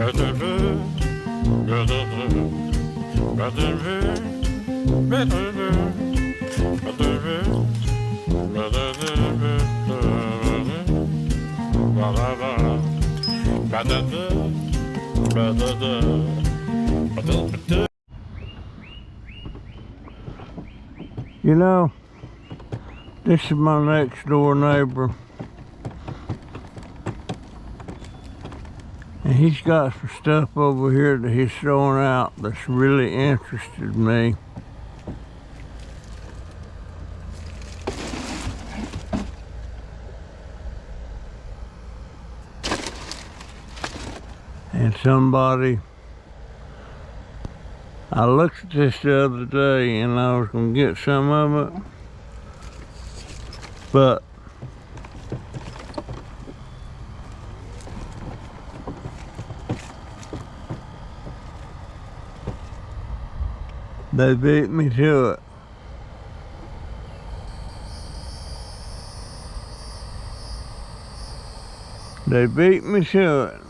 You know, this is my next door neighbor. And he's got some stuff over here that he's throwing out that's really interested me. And somebody, I looked at this the other day and I was gonna get some of it, but they beat me to it. They beat me to it.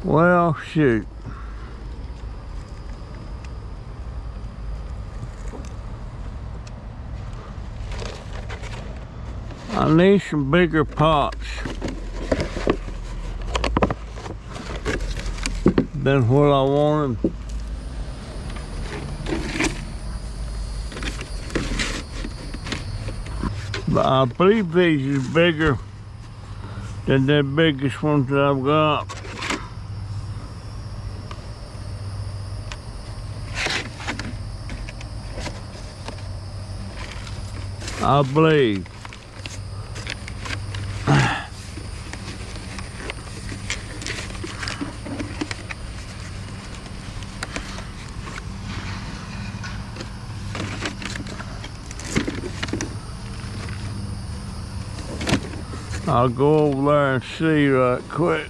Well, shoot. I need some bigger pots than what I wanted. But I believe these is bigger than the biggest ones that I've got. I believe. I'll go over there and see right quick.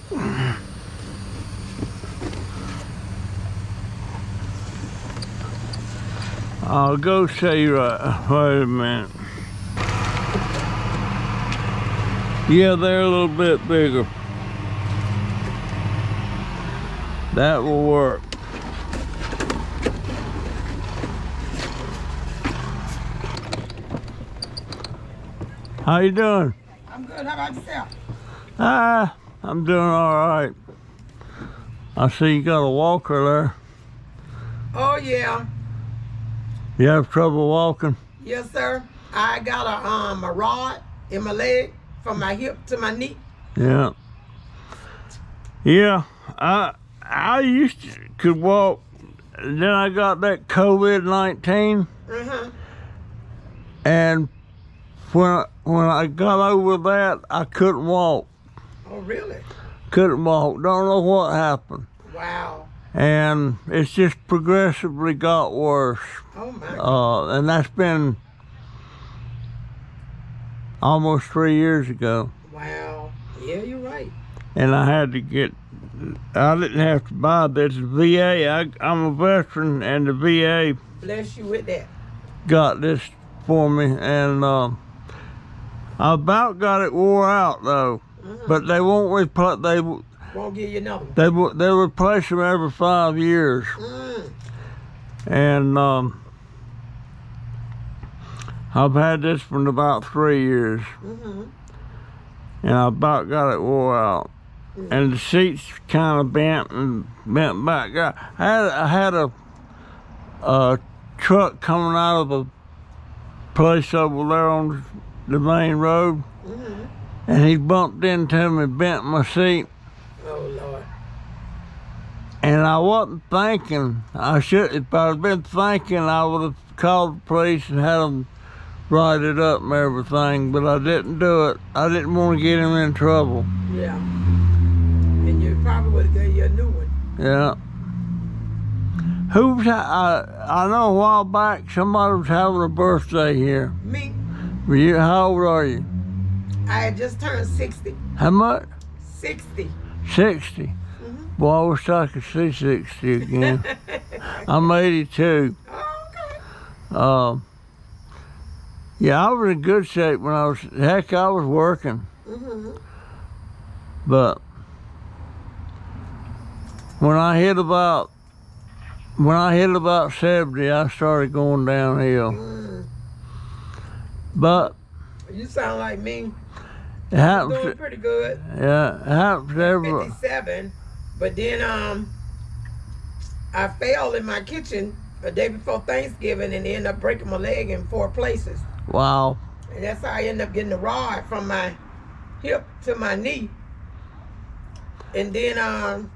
I'll go see right. Wait a minute. Yeah, they're a little bit bigger. That will work. How you doing? I'm good. How about yourself? I'm doing all right. I see you got a walker there. Oh, yeah. You have trouble walking? Yes, sir. I got a rod in my leg from my hip to my knee. Yeah. Yeah, I used to could walk. Then I got that COVID-19. And when I got over that, I couldn't walk. Oh, really? Couldn't walk. Don't know what happened. Wow. And it's just progressively got worse. Oh, my God. And that's been almost 3 years ago. Wow. Yeah, you're right. And I had to get, I didn't have to buy this. VA, I'm a veteran, and the VA Bless you with that. got this for me, and I about got it wore out though. But they won't replace. They won't give you another one. They replace them every 5 years. And I've had this for about 3 years, and I about got it wore out. And the seats kind of bent back. I had a truck coming out of a place over there on the main road, and he bumped into me, bent my seat. Oh, Lord. And I wasn't thinking. I should, if I'd been thinking, I would have called the police and had them write it up and everything, but I didn't do it. I didn't want to get him in trouble. Yeah. And you probably would have gave you a new one. Yeah. I know a while back somebody was having a birthday here. Me. How old are you? I had just turned 60. How much? 60. 60. Boy, I wish I could see 60 again. I'm 82. Oh, okay. Yeah, I was in good shape when I was working. But when I hit about 70, I started going downhill. But You sound like me. it happens. I'm doing pretty good. Yeah, it happens to everyone. 57, but then I fell in my kitchen a day before Thanksgiving and ended up breaking my leg in 4 places. Wow. And that's how I ended up getting the rod from my hip to my knee. And then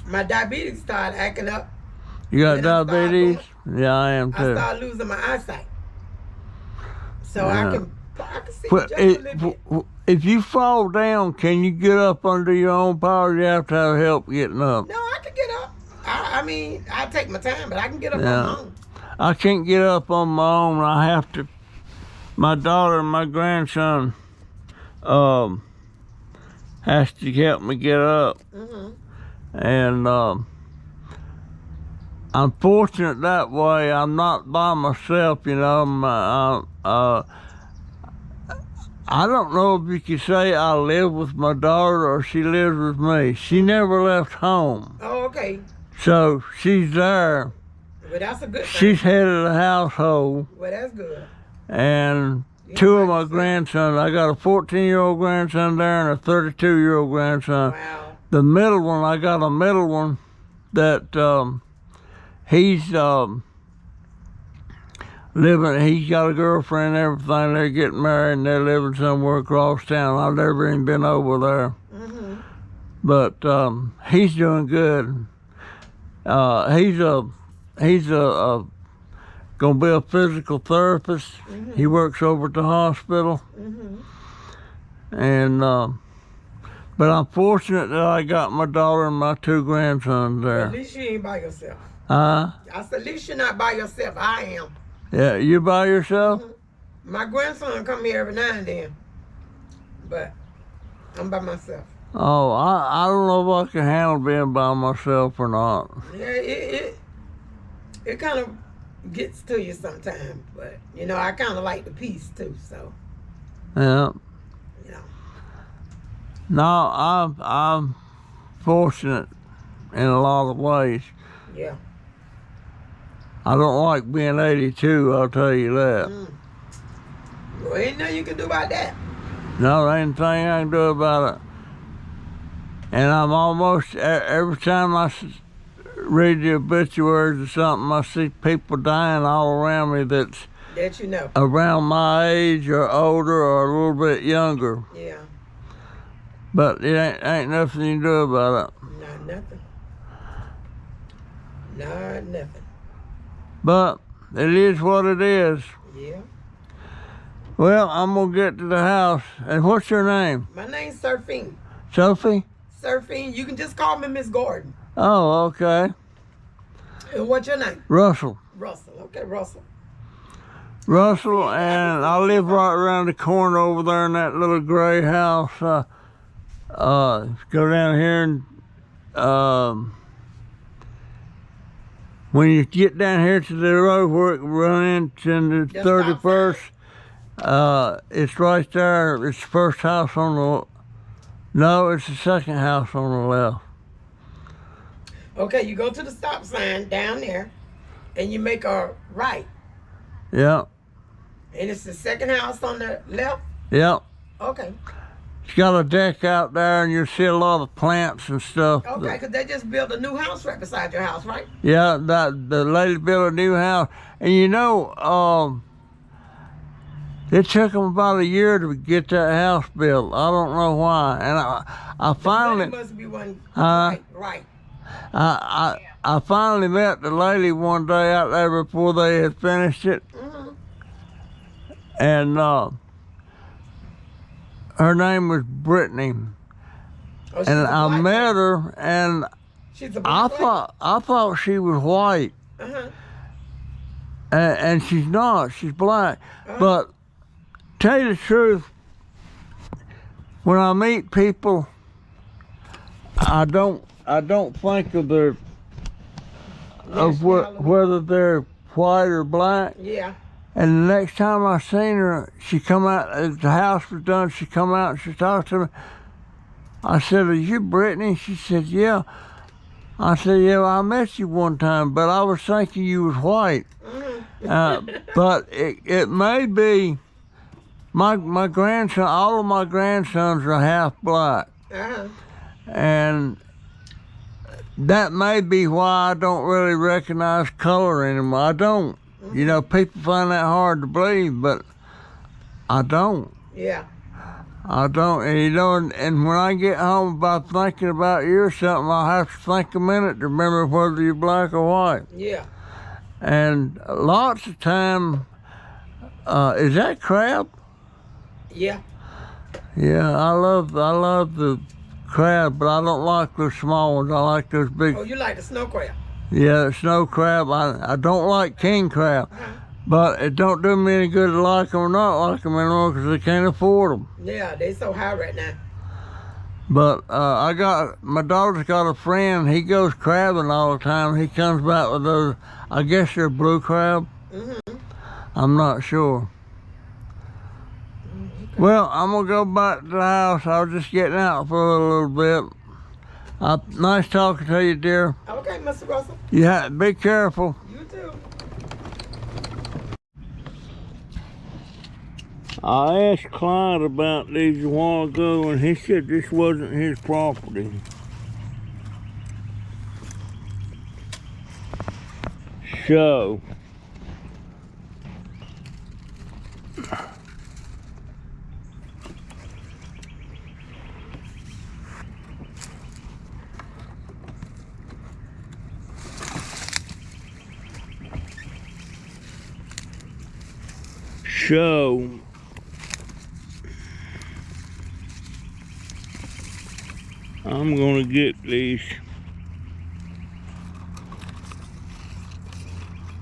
my diabetes started acting up. You got diabetes? Yeah, I am too. I started losing my eyesight. So I can see But just a little bit. if you fall down, can you get up under your own power? You have to have help getting up. No, I can get up. I mean, I take my time, but I can get up on my own. I can't get up on my own. I have to. My daughter and my grandson has to help me get up. And I'm fortunate that way. I'm not by myself, you know. I don't know if you could say I live with my daughter or she lives with me. She never left home. Oh, okay. So she's there. Well, that's a good thing. She's head of the household. Well, that's good. And 2 of my grandsons. I got a 14-year-old grandson there and a 32-year-old grandson. Wow. The middle one, I got a middle one that he's he's got a girlfriend and everything. They're getting married and they're living somewhere across town. I've never even been over there. But he's doing good. He's gonna be a physical therapist. He works over at the hospital. And but I'm fortunate that I got my daughter and my 2 grandsons there. At least you ain't by yourself. Huh? I said, at least you're not by yourself. I am. Yeah, you by yourself? My grandson come here every now and then, but I'm by myself. Oh, I don't know if I can handle being by myself or not. Yeah, it kind of gets to you sometimes, but you know, I kind of like the peace too. So Yeah. you know. No, I'm fortunate in a lot of ways. Yeah. I don't like being 82, I'll tell you that. Well, ain't nothing you can do about that. No, there ain't a thing I can do about it. And I'm almost, every time I read the obituaries or something, I see people dying all around me that you know. around my age or older or a little bit younger. Yeah. But it ain't nothing you can do about it. Not nothing. Not nothing. But it is what it is. Yeah. Well, I'm gonna get to the house. And what's your name? My name's Surfing. Sophie? Surfing. You can just call me Miss Gordon. Oh, okay. And what's your name? Russell. Russell. Okay, Russell. Russell, and I live right around the corner over there in that little gray house. Go down here and when you get down here to the road where it run into the 31st, it's right there. It's the first house on the, no, it's the second house on the left. Okay, you go to the stop sign down there, and you make a right. Yeah. And it's the second house on the left? Yeah. Okay. It's got a deck out there, and you'll see a lot of plants and stuff. Okay, because they just built a new house right beside your house, right? Yeah, the lady built a new house. And you know, it took them about a year to get that house built. I don't know why. And I finally... There must be one right. I finally met the lady one day out there before they had finished it. And her name was Brittany. Oh, and I met her, and She's a black lady? I thought she was white. Uh-huh. And she's not. She's black. Uh-huh. But tell you the truth, when I meet people, I don't think of their whether they're white or black. Yeah. And the next time I seen her, she come out, as the house was done, she come out and she talked to me. I said, "Are you Brittany?" She said, "Yeah." I said, "Yeah, well, I met you one time, but I was thinking you was white." But it may be my grandson. All of my grandsons are half black, and that may be why I don't really recognize color anymore. I don't. You know, people find that hard to believe, but I don't. Yeah. I don't, and you know, and when I get home about thinking about you or something, I'll have to think a minute to remember whether you're black or white. Yeah. And lots of time, is that crab? Yeah. Yeah, I love the crab, but I don't like those small ones. I like those big. Oh, you like the snow crab? Yeah, the snow crab. I don't like king crab. But it don't do me any good to like them or not like them anymore because they can't afford them. Yeah, they so high right now. But my daughter's got a friend. He goes crabbing all the time. He comes back with those, I guess they're blue crab. I'm not sure. Well, I'm going to go back to the house. I was just getting out for a little bit. Nice talking to you, dear. Okay, Mr. Russell. Yeah, be careful. You too. I asked Clyde about these a while ago, and he said this wasn't his property. So, I'm gonna get these.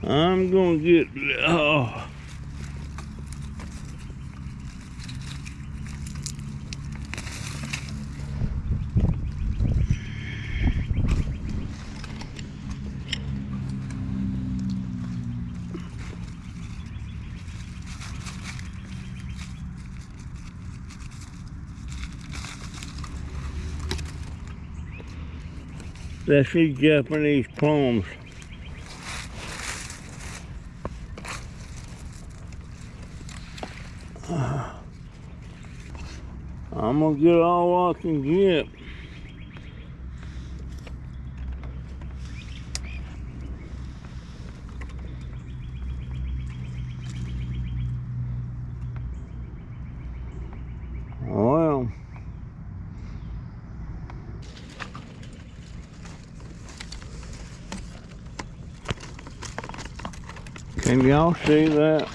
I'm gonna get, that's these Japanese plums. I'm gonna get all I can get. Well, can y'all see that?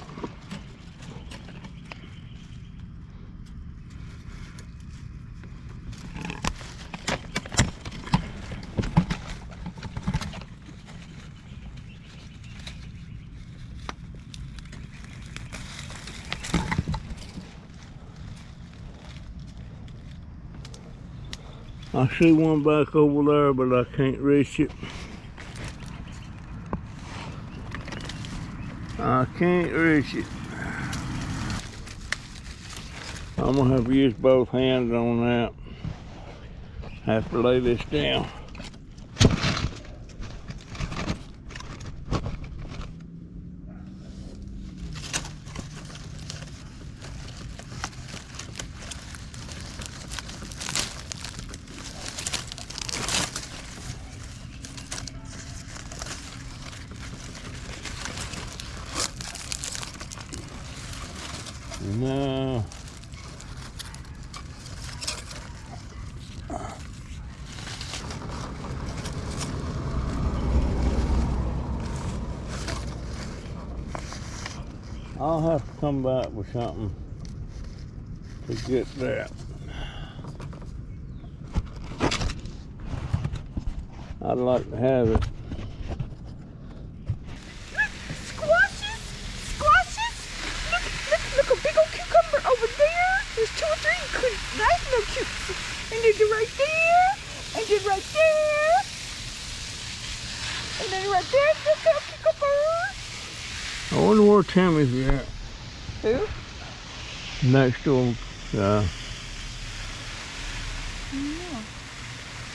I see one back over there, but I can't reach it. I can't reach it. I'm gonna have to use both hands on that. Have to lay this down. No. I'll have to come back with something to get that. I'd like to have it. Squashes, squashes. Look, a big old cucumber over there. There's 2 or 3 nice little cutes. And there's right there, and then right there, and then right there's this little cucumber. I wonder where Timmy's at. Who? Next to him. Yeah.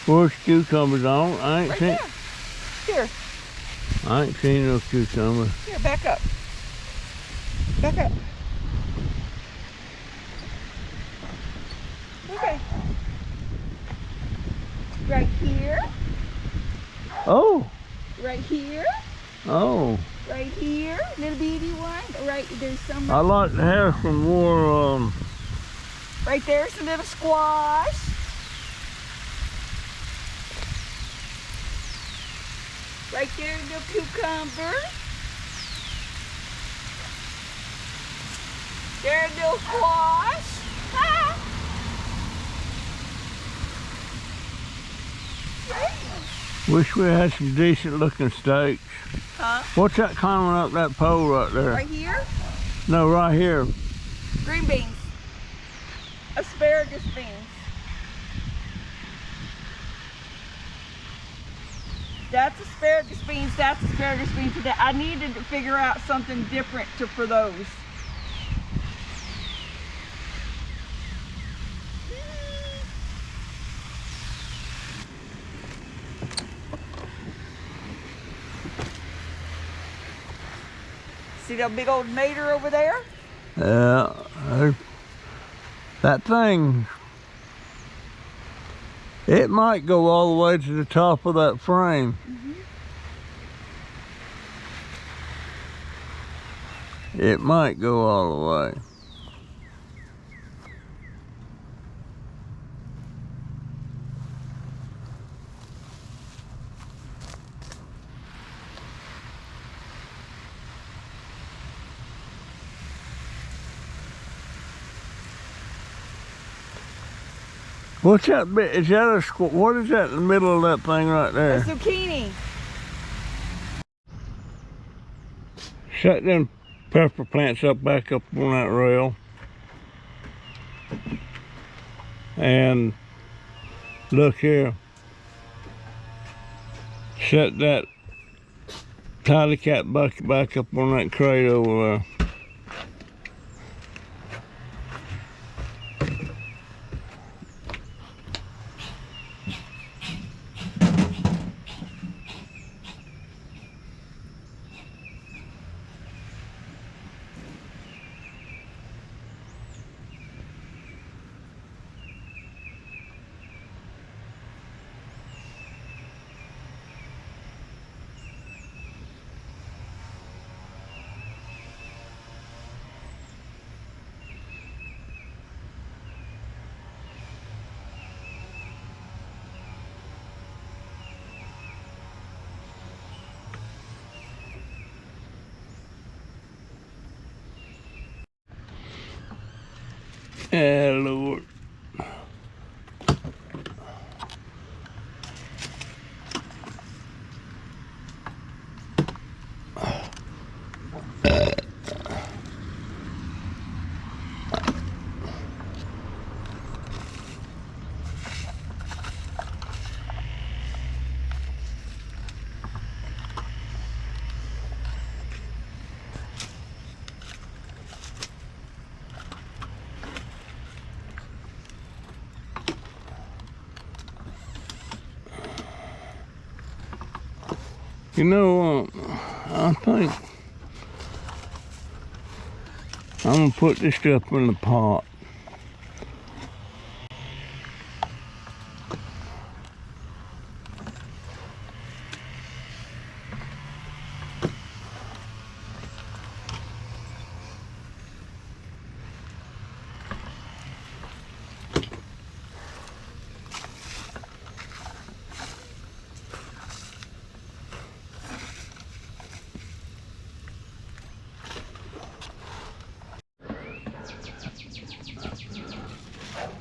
Where's cucumbers on? I ain't Right seen. there. Here, I ain't seen no cucumber. here, back up. Back up. Okay. Right here, Oh, right here, oh. right here, little bitty one. Right, there's some. I'd like to have some more. Right there's a little squash. Right there, little cucumber. There's a little squash. Ah. Great. Wish we had some decent looking steaks. Huh? What's that climbing up that pole right there? Right here, No, right here. green beans. Asparagus beans. That's asparagus beans, that's asparagus beans. I needed to figure out something different for those. See that big old mater over there? Yeah. That thing. It might go all the way to the top of that frame. It might go all the way. What's that bit? Is that a what is that in the middle of that thing right A there? zucchini. Set them pepper plants back up on that rail. And look here. Set that tidy cat bucket back up on that crate over there. Yeah, Lord. You know, I think I'm gonna put this stuff in the pot.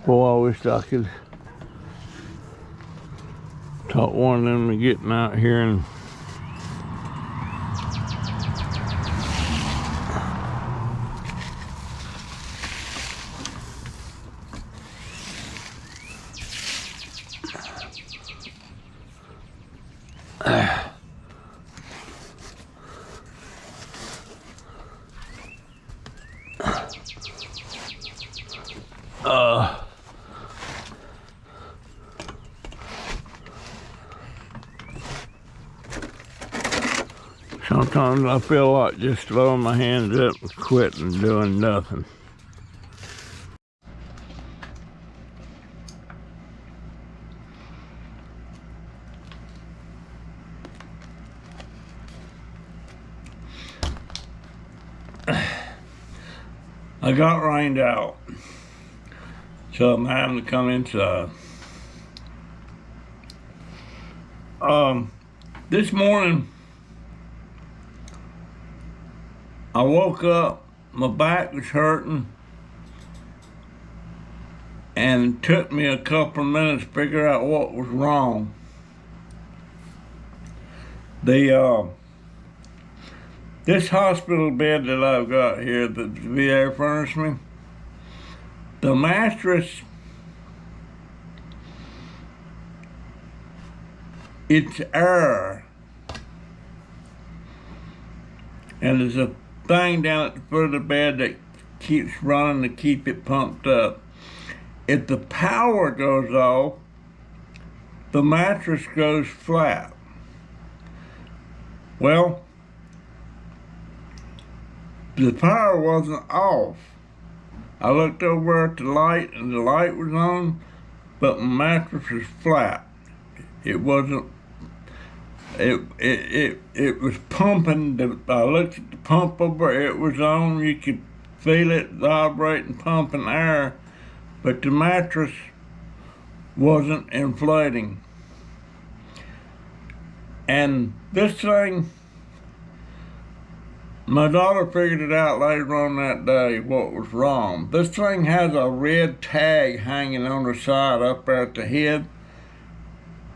Boy, I wish I could Taught one of them to getting out here and sometimes I feel like just throwing my hands up and quitting and doing nothing. I got rained out, so I'm having to come inside. This morning, I woke up, my back was hurting, and it took me a couple of minutes to figure out what was wrong. This hospital bed that I've got here that the VA furnished me, the mattress, it's air. And there's a thing down at the foot of the bed that keeps running to keep it pumped up. If the power goes off, the mattress goes flat. Well, the power wasn't off. I looked over at the light and the light was on, but my mattress was flat. It wasn't, it was pumping. I looked at the pump over, it was on. You could feel it vibrating, pumping air, but the mattress wasn't inflating. And this thing, my daughter figured it out later on that day what was wrong. This thing has a red tag hanging on the side up there at the head.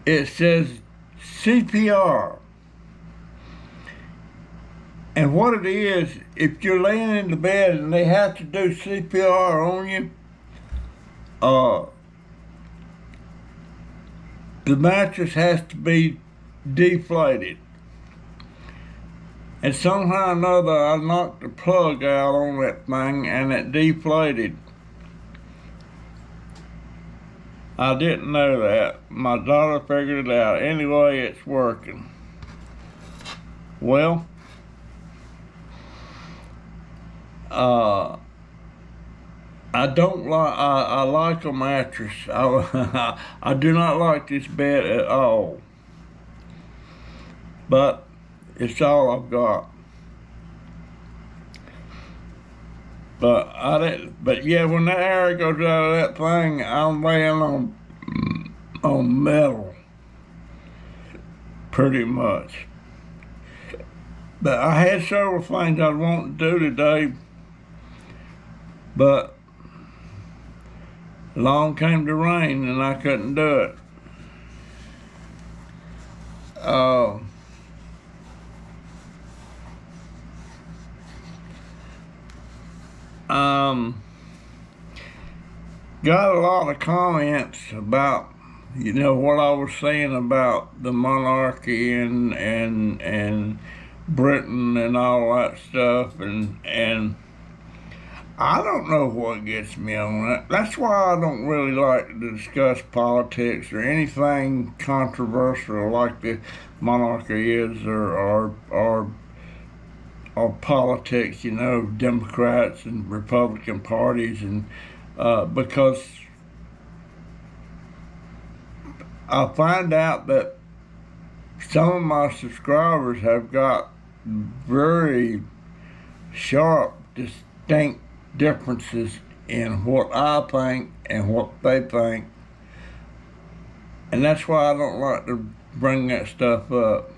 It says CPR. And what it is, if you're laying in the bed and they have to do CPR on you, the mattress has to be deflated. And somehow or another, I knocked the plug out on that thing and it deflated. I didn't know that. My daughter figured it out. Anyway, it's working. Well, I don't like, I like a mattress. I do not like this bed at all. But it's all I've got. But yeah, when that air goes out of that thing, I'm laying on metal, pretty much. But I had several things I want to do today, but along came the rain and I couldn't do it. Got a lot of comments about, you know, what I was saying about the monarchy and Britain and all that stuff, and I don't know what gets me on that. That's why I don't really like to discuss politics or anything controversial like the monarchy is, or politics, you know, Democrats and Republican parties, and because I find out that some of my subscribers have got very sharp, distinct differences in what I think and what they think, and that's why I don't like to bring that stuff up.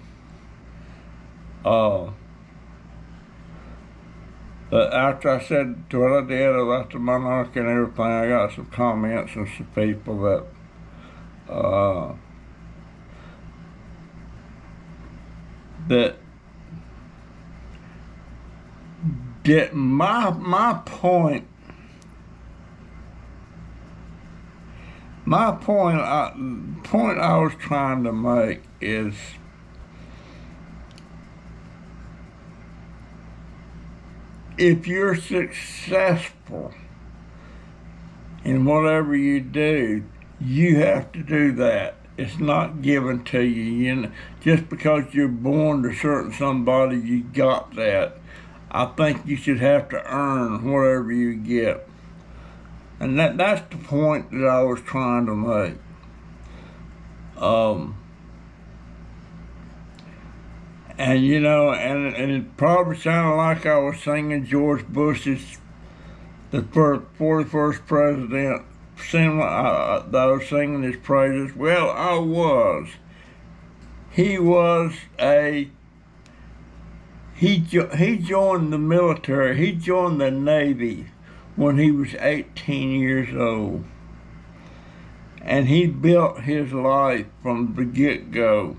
But after I said what I did about the monarchy and everything, I got some comments from some people that that my point I was trying to make is if you're successful in whatever you do, you have to do that. It's not given to you. You know, just because you're born to certain somebody, you got that. I think you should have to earn whatever you get. And that's the point that I was trying to make. And you know, and it probably sounded like I was singing George Bush's, the 41st president, that I was singing his praises. Well, I was. He joined the military. He joined the Navy when he was 18 years old. And he built his life from the get-go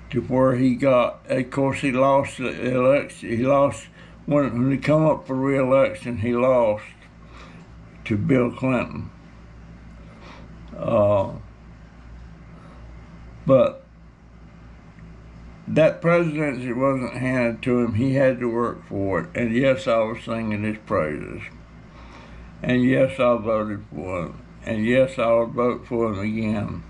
to where he got. Of course, he lost the election. He lost when he come up for re-election. He lost to Bill Clinton. But that presidency wasn't handed to him. He had to work for it. And yes, I was singing his praises. And yes, I voted for him. And yes, I would vote for him again.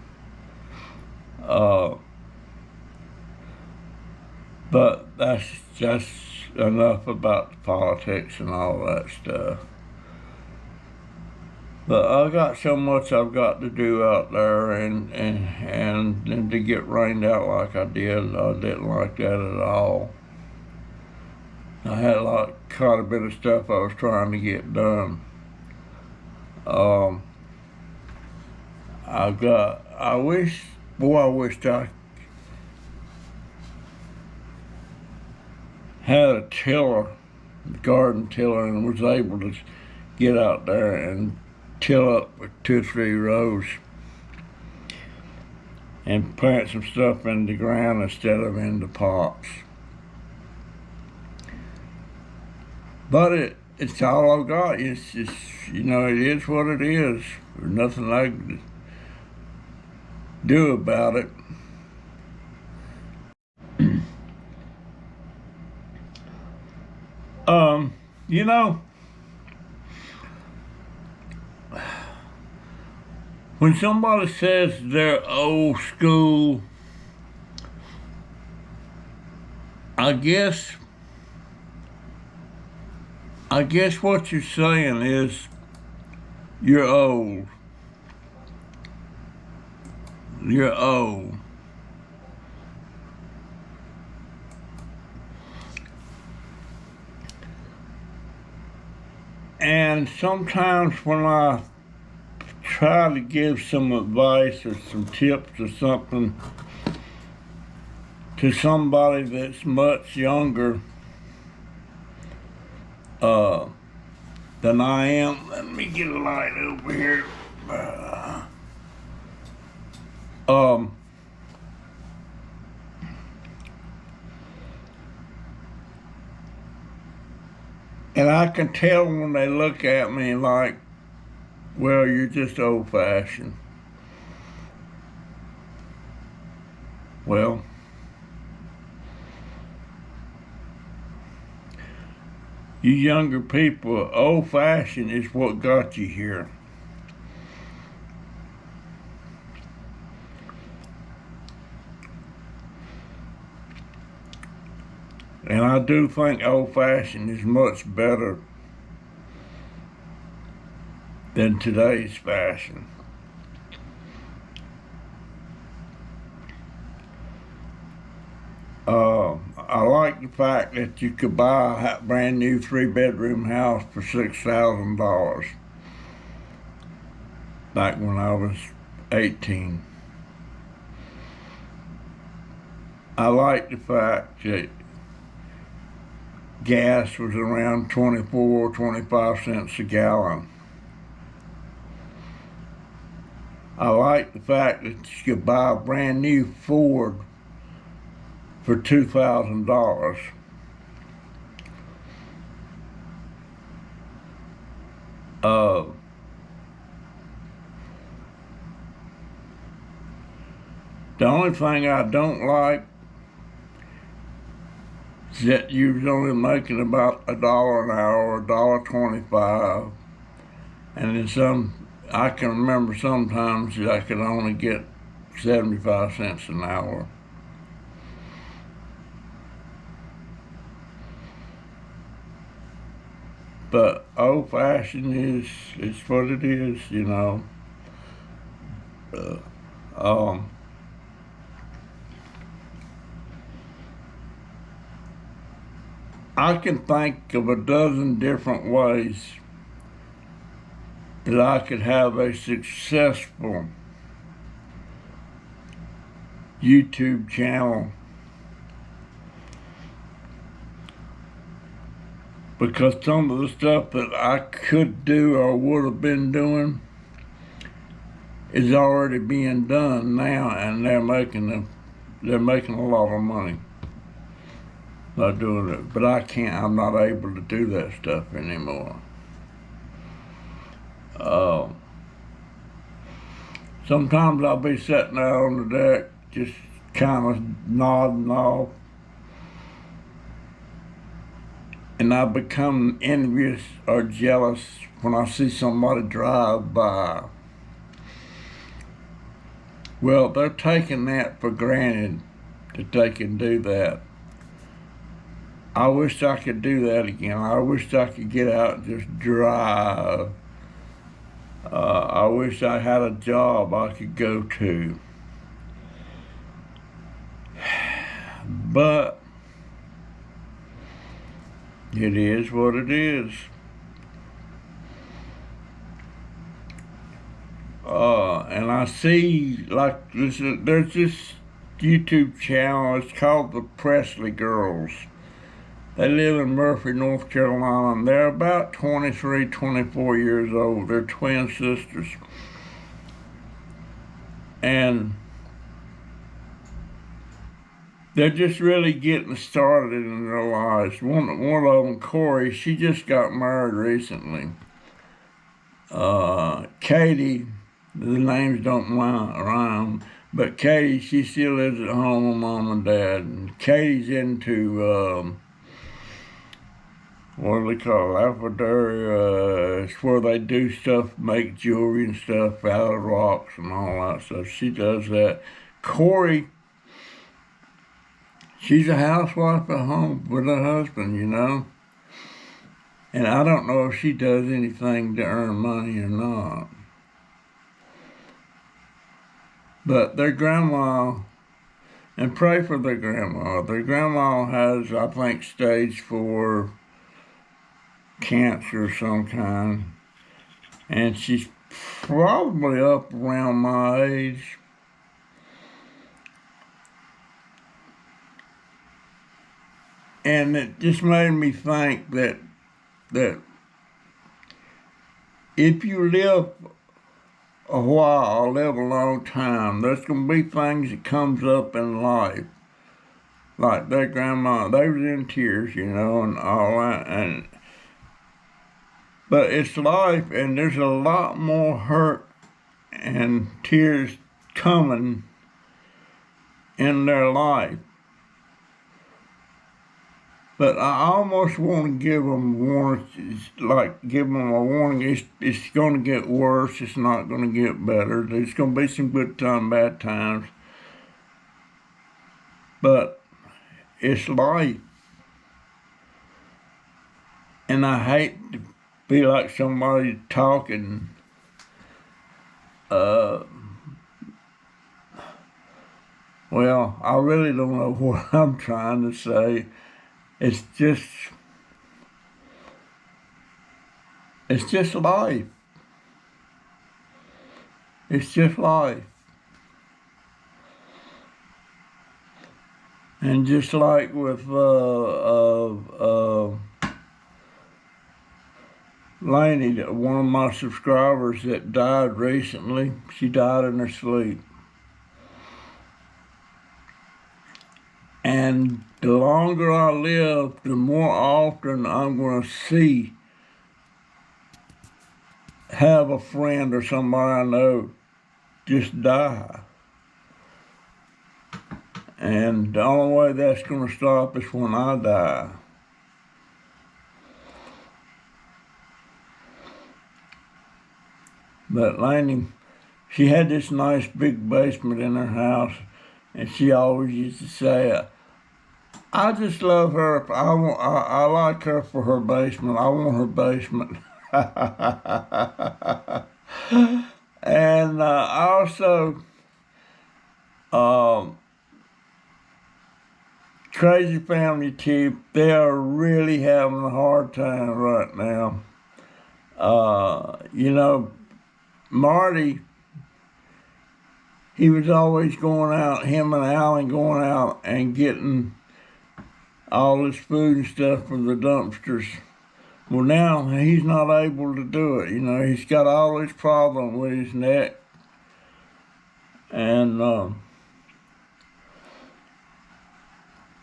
But that's just enough about the politics and all that stuff. But I got so much I've got to do out there, and to get rained out like I didn't like that at all. I had quite a bit of stuff I was trying to get done. I wished I had a tiller, garden tiller, and was able to get out there and till up with 2 or 3 rows and plant some stuff in the ground instead of in the pots. But it's all I've got. It's just, you know, it is what it is. There's nothing I can do about it. You know, when somebody says they're old school, I guess what you're saying is you're old. You're old. And sometimes when I try to give some advice or some tips or something to somebody that's much younger than I am, let me get a light over here. And I can tell when they look at me like, well, you're just old-fashioned. Well, you younger people, old-fashioned is what got you here. And I do think old-fashioned is much better than today's fashion. I like the fact that you could buy a brand new 3-bedroom house for $6,000 back when I was 18. I like the fact that gas was around 24 or 25 cents a gallon. I like the fact that you could buy a brand new Ford for $2,000. The only thing I don't like is that you was only making about $1 an hour, $1.25, and then I can remember sometimes that I could only get 75 cents an hour. But old-fashioned is what it is, you know. I can think of a dozen different ways that I could have a successful YouTube channel, because some of the stuff that I could do or would have been doing is already being done now, and they're making a lot of money by doing it. But I'm not able to do that stuff anymore. Sometimes I'll be sitting out on the deck just kind of nodding off, and I become envious or jealous when I see somebody drive by. Well, they're taking that for granted that they can do that. I wish I could do that again. I wish I could get out and just drive. I wish I had a job I could go to. But it is what it is. And I see, like, there's this YouTube channel, it's called the Presley Girls. They live in Murphy, North Carolina, and they're about 23, 24 years old. They're twin sisters. And they're just really getting started in their lives. One of them, Corey, she just got married recently. Katie, the names don't rhyme, but Katie, she still lives at home with mom and dad. And Katie's into, what do they call it? Lapidary. It's where they do stuff, make jewelry and stuff out of rocks and all that stuff. She does that. Corey, she's a housewife at home with her husband, you know. And I don't know if she does anything to earn money or not. But their grandma, and pray for their grandma. Their grandma has, I think, stage 4 cancer of some kind. And she's probably up around my age. And it just made me think that if you live a while, live a long time, there's going to be things that comes up in life. Like their grandma, they was in tears, you know, and all that. But it's life, and there's a lot more hurt and tears coming in their life. But I almost want to give them a warning, it's going to get worse, it's not going to get better. There's going to be some good times, bad times. But it's life. And I hate to be like somebody talking, well, I really don't know what I'm trying to say. It's just life. It's just life. And just like with Lainey, one of my subscribers that died recently, she died in her sleep. And the longer I live, the more often I'm going to have a friend or somebody I know just die. And the only way that's going to stop is when I die. But Laney, she had this nice big basement in her house, and she always used to say, I just love her. I like her for her basement. I want her basement. And also, Crazy Family Chief, they are really having a hard time right now. You know, Marty, he was always going out, him and Alan going out and getting all this food and stuff from the dumpsters. Well, now he's not able to do it. You know, he's got all this problem with his neck. And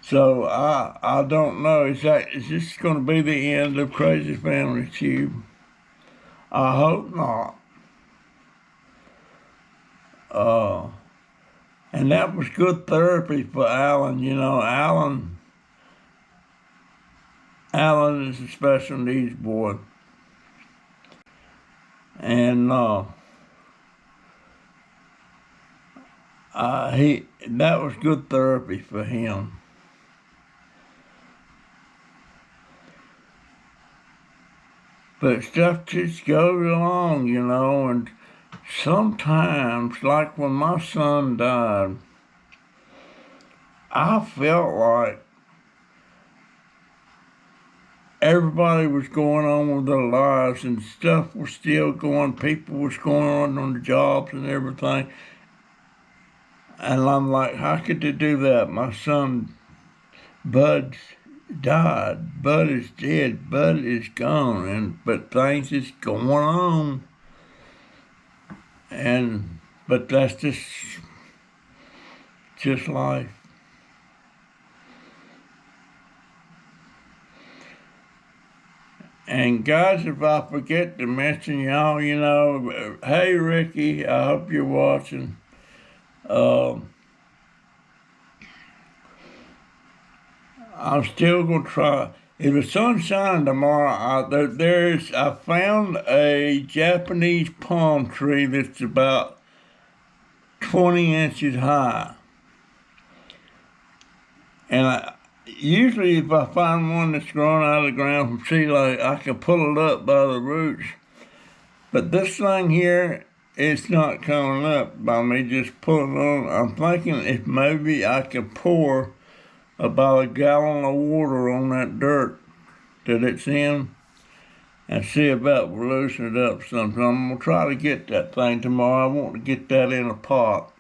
so I don't know. Is this going to be the end of Crazy Family Tube? I hope not. And that was good therapy for Alan. You know, Alan is a special needs boy. And that was good therapy for him. But stuff just goes along, you know, and sometimes, like when my son died, I felt like everybody was going on with their lives and stuff was still going, people was going on the jobs and everything. And I'm like, how could they do that? My son, Bud's died. Bud is dead. Bud is gone. But things is going on. But that's just life. And guys, if I forget to mention y'all, you know, hey Ricky, I hope you're watching. I'm still gonna try. If the sun's shining tomorrow, I found a Japanese palm tree that's about 20 inches high. And usually if I find one that's growing out of the ground from sea light, I can pull it up by the roots. But this thing here, it's not coming up by me just pulling on. I'm thinking if maybe I could pour about a gallon of water on that dirt that it's in and see if that will loosen it up something. I'm going to try to get that thing tomorrow. I want to get that in a pot.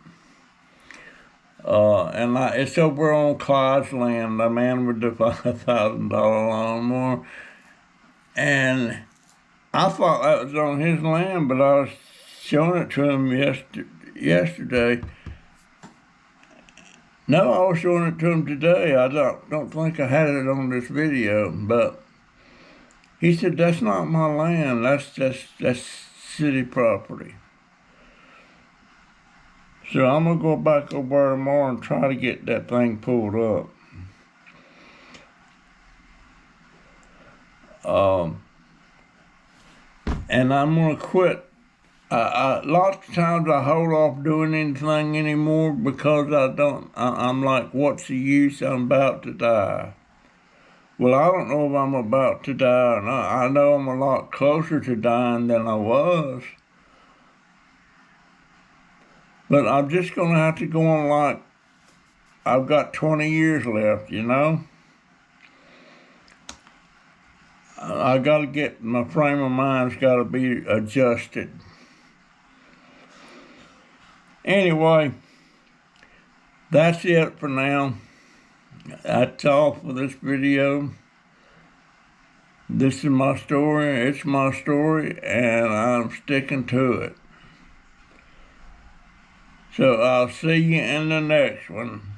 It's over on Clyde's land, the man with the $5,000 lawnmower. And I thought that was on his land, but I was showing it to him yesterday. No, I was showing it to him today. I don't think I had it on this video, but he said, that's not my land. That's city property. So I'm going to go back over there tomorrow and try to get that thing pulled up. And I'm going to quit. Lots of times I hold off doing anything anymore because I'm like, what's the use? I'm about to die. Well, I don't know if I'm about to die or not. I know I'm a lot closer to dying than I was. But I'm just going to have to go on like I've got 20 years left, you know? I got to get, my frame of mind's got to be adjusted. Anyway, that's it for now. That's all for this video. This is my story. It's my story, and I'm sticking to it. So I'll see you in the next one.